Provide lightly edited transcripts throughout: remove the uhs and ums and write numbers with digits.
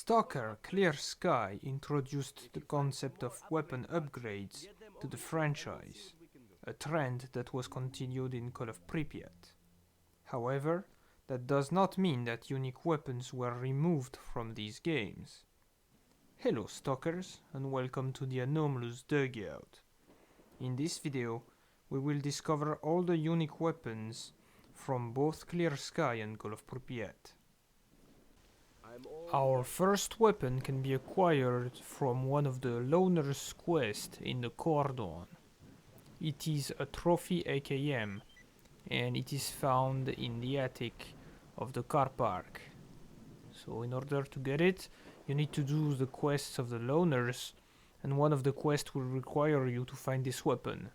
S.T.A.L.K.E.R Clear Sky introduced the concept of weapon upgrades to the franchise, a trend that was continued in Call of Pripyat. However, that does not mean that unique weapons were removed from these games. Hello stalkers, and welcome to the Anomalous Dugout. In this video, we will discover all the unique weapons from both Clear Sky and Call of Pripyat. Our first weapon can be acquired from one of the Loner's quest in the Cordon. It is a trophy AKM, and it is found in the attic of the car park. So in order to get it, you need to do the quests of the Loners, and one of the quests will require you to find this weapon.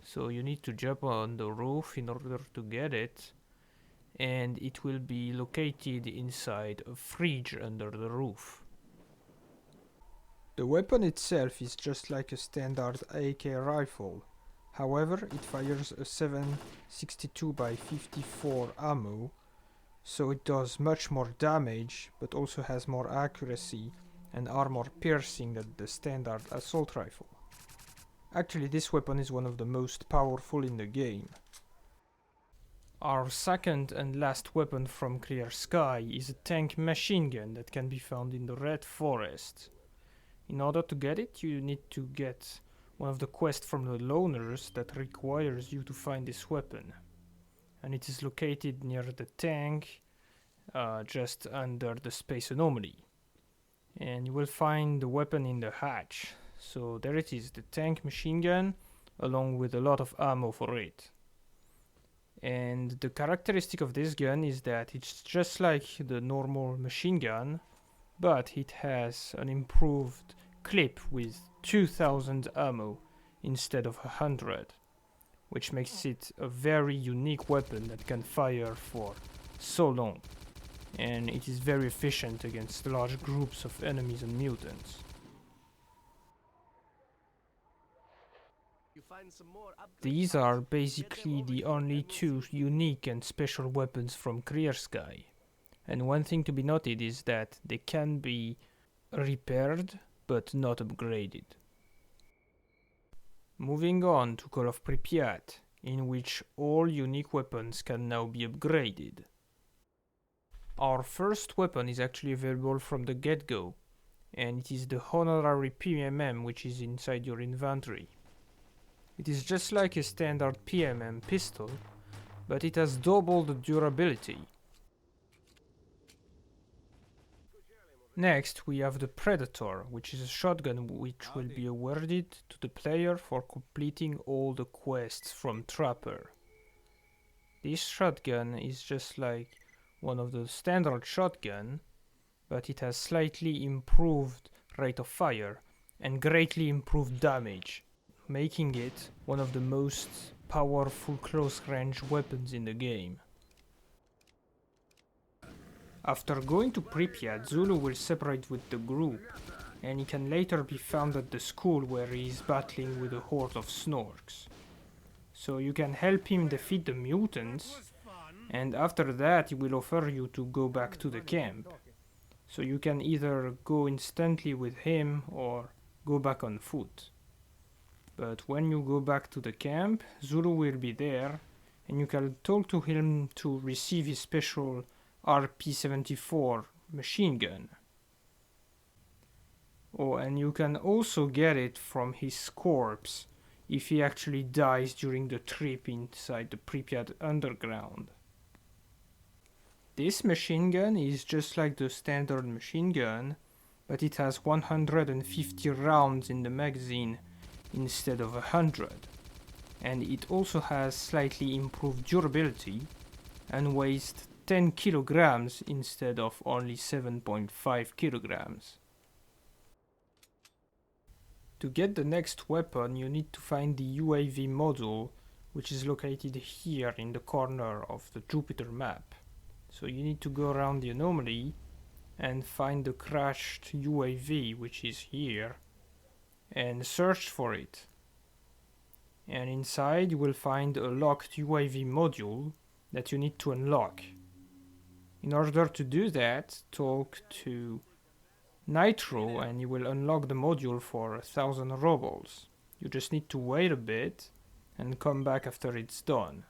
So you need to jump on the roof in order to get it, and it will be located inside a fridge under the roof. The weapon itself is just like a standard AK rifle. However, it fires a 7.62x54 ammo, so it does much more damage, but also has more accuracy and armor piercing than the standard assault rifle. Actually, this weapon is one of the most powerful in the game. Our second and last weapon from Clear Sky is a tank machine gun that can be found in the Red Forest. In order to get it, you need to get one of the quests from the Loners that requires you to find this weapon. And it is located near the tank, just under the space anomaly. And you will find the weapon in the hatch. So there it is, the tank machine gun, along with a lot of ammo for it. And the characteristic of this gun is that it's just like the normal machine gun, but it has an improved clip with 2000 ammo instead of 100, which makes it a very unique weapon that can fire for so long, and it is very efficient against large groups of enemies and mutants. These are basically the only two unique and special weapons from Clear Sky. And one thing to be noted is that they can be repaired but not upgraded. Moving on to Call of Pripyat, in which all unique weapons can now be upgraded. Our first weapon is actually available from the get-go, and it is the Honorary PMM, which is inside your inventory. It is just like a standard PMM pistol, but it has double the durability. Next, we have the Predator, which is a shotgun which will be awarded to the player for completing all the quests from Trapper. This shotgun is just like one of the standard shotgun, but it has slightly improved rate of fire and greatly improved damage, making it one of the most powerful close-range weapons in the game. After going to Pripyat, Zulu will separate with the group, and he can later be found at the school where he is battling with a horde of snorks. So you can help him defeat the mutants, and after that he will offer you to go back to the camp. So you can either go instantly with him or go back on foot. But when you go back to the camp, Zulu will be there, and you can talk to him to receive his special RP-74 machine gun. Oh, and you can also get it from his corpse if he actually dies during the trip inside the Pripyat underground. This machine gun is just like the standard machine gun, but it has 150 rounds in the magazine instead of 100, and it also has slightly improved durability and weighs 10 kilograms instead of only 7.5 kilograms. To get the next weapon, you need to find the UAV module, which is located here in the corner of the Jupiter map. So you need to go around the anomaly and find the crashed UAV, which is here, and search for it. And inside you will find a locked UAV module that you need to unlock. In order to do that, talk to Nitro and you will unlock the module for 1000 rubles. You just need to wait a bit and come back after it's done.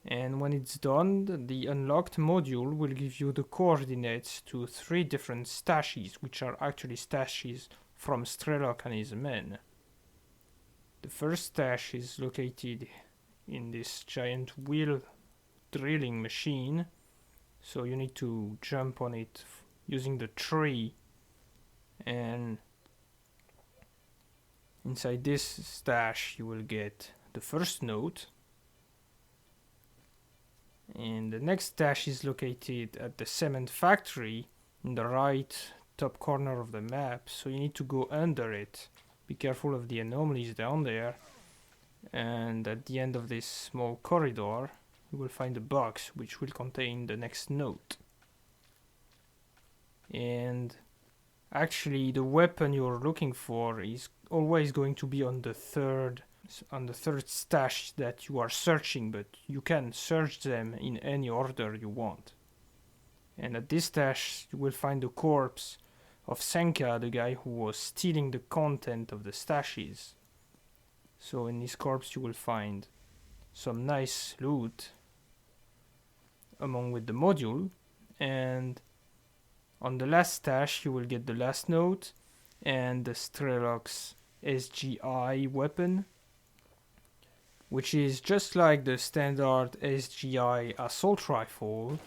And when it's done, the unlocked module will give you the coordinates to 3 different stashes, which are actually stashes from S.T.A.L.K.E.R and his men. The first stash is located in this giant wheel drilling machine, so you need to jump on it using the tree, and inside this stash you will get the first note. And the next stash is located at the cement factory in the right top corner of the map, so you need to go under it. Be careful of the anomalies down there, and at the end of this small corridor you will find a box which will contain the next note. And actually the weapon you're looking for is always going to be on the third stash that you are searching, but you can search them in any order you want. And at this stash you will find the corpse of Senka, the guy who was stealing the content of the stashes. So in his corpse you will find some nice loot along with the module, and on the last stash you will get the last note and the S.T.A.L.K.E.'s SGI weapon, which is just like the standard SGI assault rifle,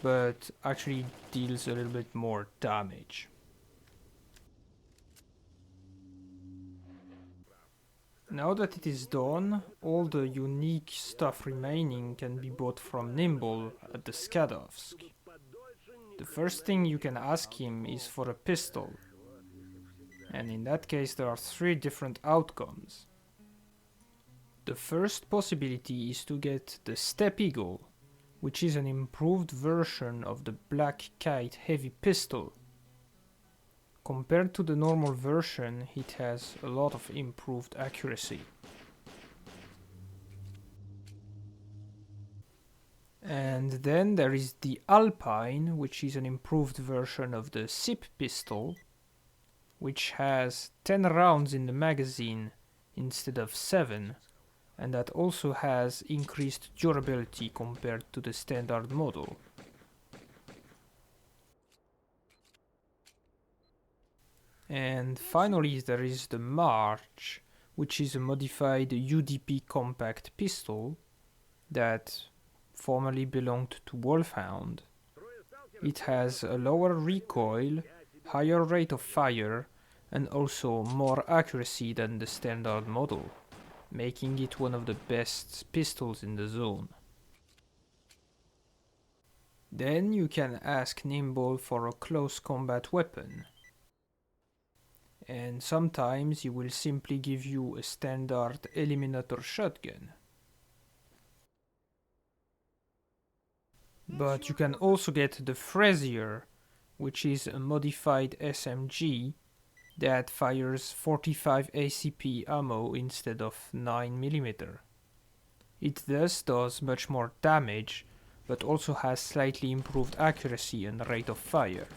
but actually deals a little bit more damage. Now that it is done, all the unique stuff remaining can be bought from Nimble at the S.T.A.L.K.E.R. The first thing you can ask him is for a pistol, and in that case there are 3 different outcomes. The first possibility is to get the Steppe Eagle, which is an improved version of the Black Kite heavy pistol. Compared to the normal version, it has a lot of improved accuracy. And then there is the Alpine, which is an improved version of the SIP pistol, which has 10 rounds in the magazine instead of 7, and that also has increased durability compared to the standard model. And finally there is the March, which is a modified UDP compact pistol that formerly belonged to Wolfhound. It has a lower recoil, higher rate of fire, and also more accuracy than the standard model, making it one of the best pistols in the zone. Then you can ask Nimble for a close combat weapon, and sometimes he will simply give you a standard eliminator shotgun. But you can also get the Frazier, which is a modified SMG that fires 45 ACP ammo instead of 9mm. It thus does much more damage, but also has slightly improved accuracy and rate of fire.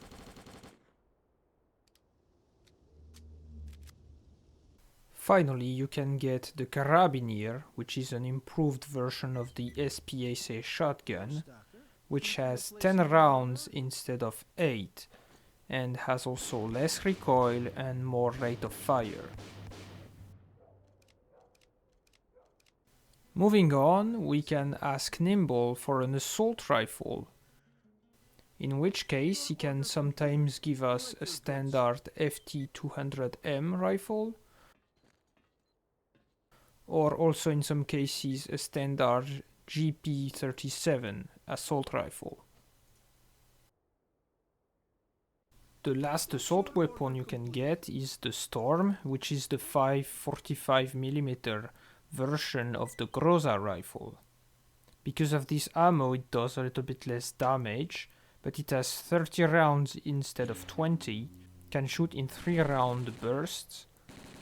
Finally, you can get the Carabinier, which is an improved version of the SPAC shotgun, which has 10 rounds instead of 8, and has also less recoil and more rate of fire. Moving on, we can ask Nimble for an assault rifle, in which case he can sometimes give us a standard FT200M rifle, or also in some cases a standard GP37 assault rifle. The last assault weapon you can get is the Storm, which is the 5.45mm version of the Groza rifle. Because of this ammo it does a little bit less damage, but it has 30 rounds instead of 20, can shoot in 3-round bursts,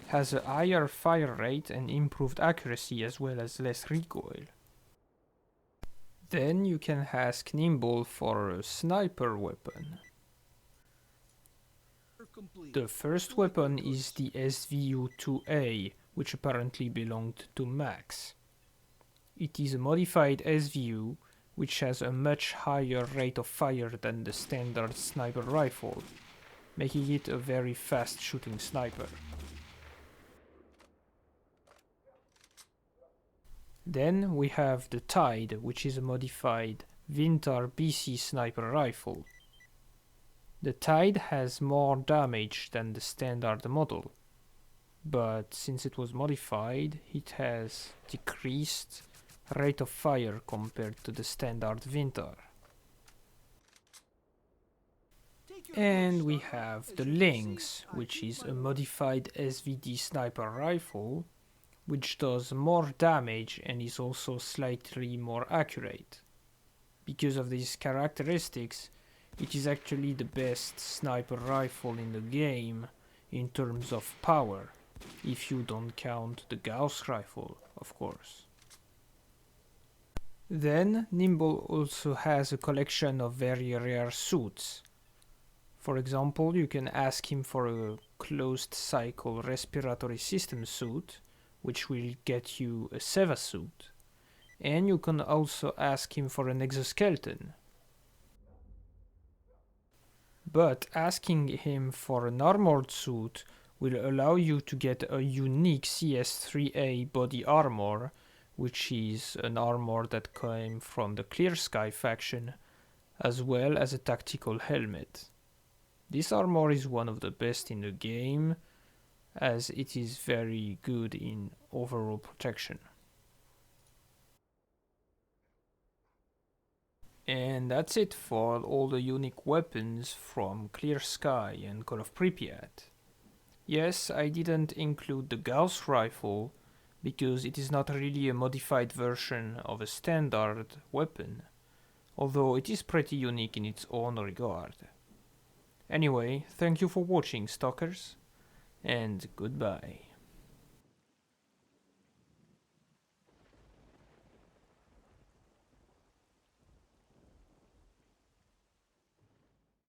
has a higher fire rate and improved accuracy as well as less recoil. Then you can ask Nimble for a sniper weapon. The first weapon is the SVU-2A, which apparently belonged to Max. It is a modified SVU, which has a much higher rate of fire than the standard sniper rifle, making it a very fast shooting sniper. Then we have the Tide, which is a modified Vintar BC sniper rifle. The Tide has more damage than the standard model, but since it was modified, it has decreased rate of fire compared to the standard Vintar. And we have the Lynx, which is a modified SVD sniper rifle, which does more damage and is also slightly more accurate. Because of these characteristics, it is actually the best sniper rifle in the game in terms of power, if you don't count the Gauss rifle, of course. Then Nimble also has a collection of very rare suits. For example, you can ask him for a closed cycle respiratory system suit, which will get you a SEVA suit. And you can also ask him for an exoskeleton. But asking him for an armored suit will allow you to get a unique CS3A body armor, which is an armor that came from the Clear Sky faction, as well as a tactical helmet. This armor is one of the best in the game, as it is very good in overall protection. And that's it for all the unique weapons from Clear Sky and Call of Pripyat. Yes, I didn't include the Gauss rifle, because it is not really a modified version of a standard weapon, although it is pretty unique in its own regard. Anyway, thank you for watching, stalkers, and goodbye.